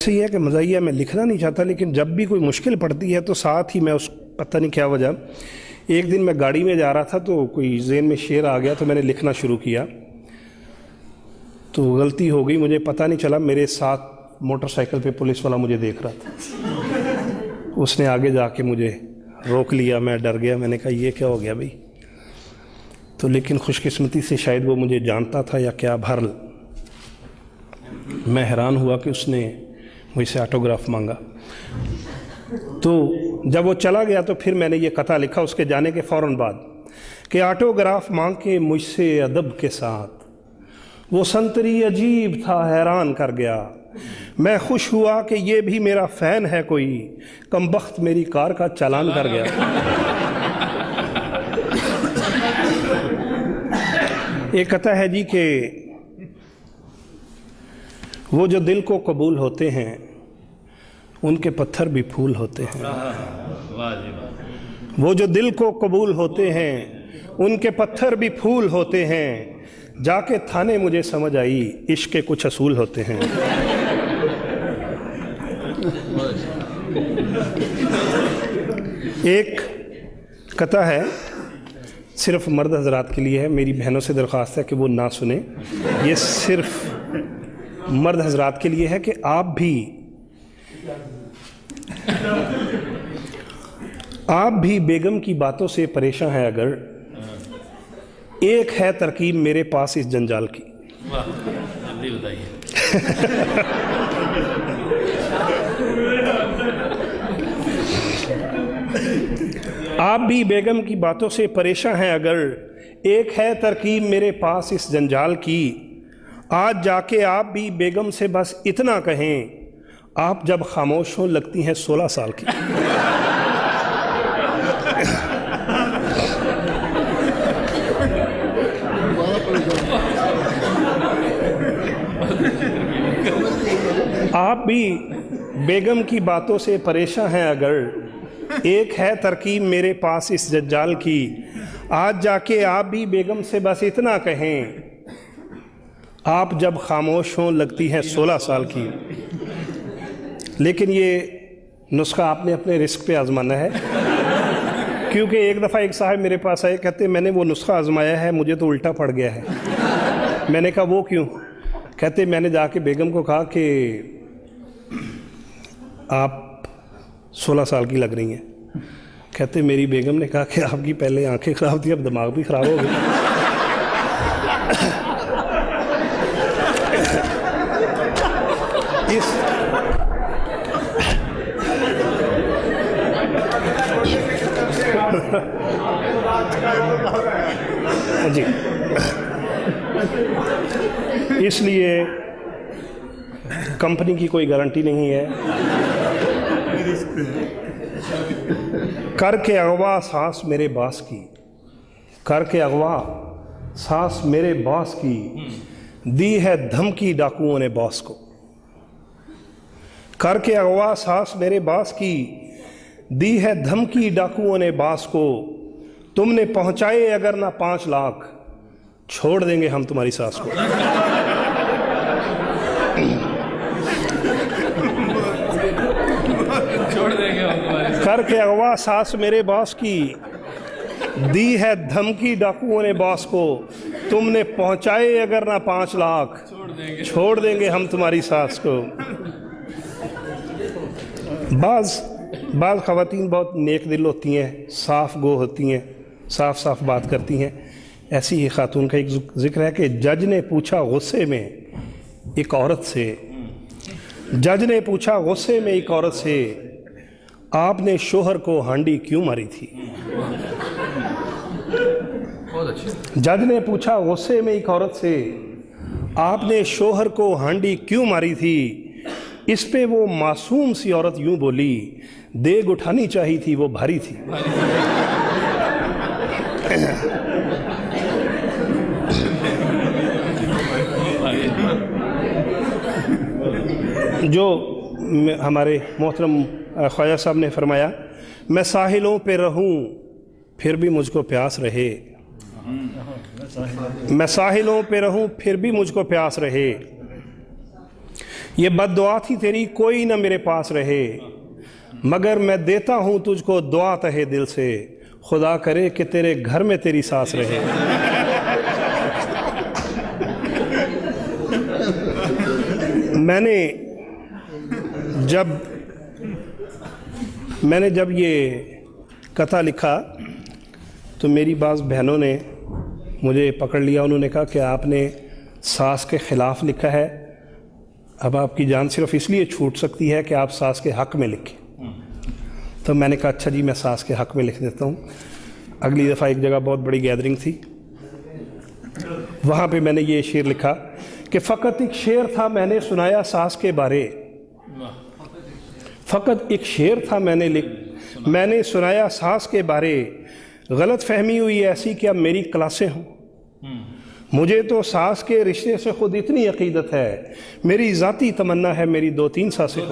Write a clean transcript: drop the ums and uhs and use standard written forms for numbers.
अच्छा ये है कि मज़ाहिया मैं लिखना नहीं चाहता, लेकिन जब भी कोई मुश्किल पड़ती है तो साथ ही मैं उस, पता नहीं क्या वजह, एक दिन मैं गाड़ी में जा रहा था तो कोई ज़हन में शेर आ गया तो मैंने लिखना शुरू किया, तो गलती हो गई, मुझे पता नहीं चला मेरे साथ मोटरसाइकिल पे पुलिस वाला मुझे देख रहा था। उसने आगे जाके मुझे रोक लिया, मैं डर गया, मैंने कहा ये क्या हो गया भाई। तो लेकिन खुशकिस्मती से शायद वो मुझे जानता था या क्या, बहरहाल मैं हैरान हुआ कि उसने मुझसे ऑटोग्राफ मांगा। तो जब वो चला गया तो फिर मैंने ये कथा लिखा उसके जाने के फ़ौरन बाद कि ऑटोग्राफ मांग के मुझसे अदब के साथ वो संतरी अजीब था, हैरान कर गया। मैं खुश हुआ कि ये भी मेरा फ़ैन है कोई, कमबख्त मेरी कार का चालान कर गया। एक कथा है जी कि वो जो दिल को कबूल होते हैं उनके पत्थर भी फूल होते हैं। वो जो दिल को कबूल होते हैं उनके पत्थर भी फूल होते हैं। जाके थाने मुझे समझ आई इश्क के कुछ असूल होते हैं। एक कथा है, सिर्फ मर्द हजरात के लिए है, मेरी बहनों से दरख्वास्त है कि वो ना सुने। ये सिर्फ मर्द हजरात के लिए है कि आप भी बेगम की बातों से परेशान हैं अगर, एक है तरकीब मेरे पास इस जंजाल की। जल्दी बताइए। आप भी बेगम की बातों से परेशान हैं अगर, एक है तरकीब मेरे पास इस जंजाल की। आज जाके आप भी बेगम से बस इतना कहें, आप जब खामोश हों लगती हैं 16 साल की। आप भी बेगम की बातों से परेशान हैं अगर, एक है तरकीब मेरे पास इस जज्जाल की। आज जाके आप भी बेगम से बस इतना कहें, आप जब खामोश हों लगती हैं 16 साल की। लेकिन ये नुस्खा आपने अपने रिस्क पे आजमाना है, क्योंकि एक दफ़ा एक साहब मेरे पास आए, कहते मैंने वो नुस्खा आजमाया है, मुझे तो उल्टा पड़ गया है। मैंने कहा वो क्यों? कहते मैंने जाके बेगम को कहा कि आप 16 साल की लग रही हैं। कहते मेरी बेगम ने कहा कि आपकी पहले आंखें ख़राब थी, अब दिमाग भी ख़राब हो गया। जी, इसलिए कंपनी की कोई गारंटी नहीं है। करके अगवा सांस मेरे बास की, करके अगवा सांस मेरे बास की, दी है धमकी डाकुओं ने बॉस को। करके अगवा सांस मेरे बास की, दी है धमकी डाकुओं ने बास को। तुमने पहुंचाए अगर ना 5 लाख, छोड़ देंगे हम तुम्हारी सास को। छोड़ देंगे हम तुम्हारी सास। करके अगवा सांस मेरे बास की, दी है धमकी डाकुओं ने बास को। तुमने पहुंचाए अगर ना 5 लाख, छोड़ देंगे हम तुम्हारी सास को। बाज़ ख़वातीन बहुत नेक दिल होती हैं, साफ़ गो होती हैं, साफ साफ बात करती हैं। ऐसी ही खातून का एक जिक्र है कि जज ने पूछा गुस्से में एक औरत से, जज ने पूछा गुस्से में एक औरत से, आपने शोहर को हांडी क्यों मारी थी? जज ने पूछा गुस्से में एक औरत से, आपने शोहर को हांडी क्यों मारी थी? इस पे वो मासूम सी औरत यूं बोली, देग उठानी चाहिए थी, वो भारी थी। जो हमारे मोहतरम ख्वाजा साहब ने फरमाया, मैं साहिलों पे रहूं फिर भी मुझको प्यास रहे, मैं साहिलों पे रहूं फिर भी मुझको प्यास रहे। ये बद्दुआ थी तेरी कोई ना मेरे पास रहे, मगर मैं देता हूँ तुझको दुआ तहे दिल से, खुदा करे कि तेरे घर में तेरी सास रहे। मैंने जब ये कथा लिखा तो मेरी बाज़ बहनों ने मुझे पकड़ लिया। उन्होंने कहा कि आपने सास के ख़िलाफ़ लिखा है, अब आपकी जान सिर्फ इसलिए छूट सकती है कि आप सास के हक़ में लिखें। तो मैंने कहा अच्छा जी, मैं सास के हक़ में लिख देता हूँ। अगली दफ़ा एक जगह बहुत बड़ी गैदरिंग थी, वहाँ पे मैंने ये शेर लिखा कि फ़कत एक शेर था मैंने सुनाया सास के बारे, फ़कत एक शेर था मैंने सुनाया सास के बारे, गलत फहमी हुई ऐसी कि अब मेरी क्लासें हों। मुझे तो सास के रिश्ते से खुद इतनी अकीदत है, मेरी ज़ाती तमन्ना है मेरी 2-3 सासें।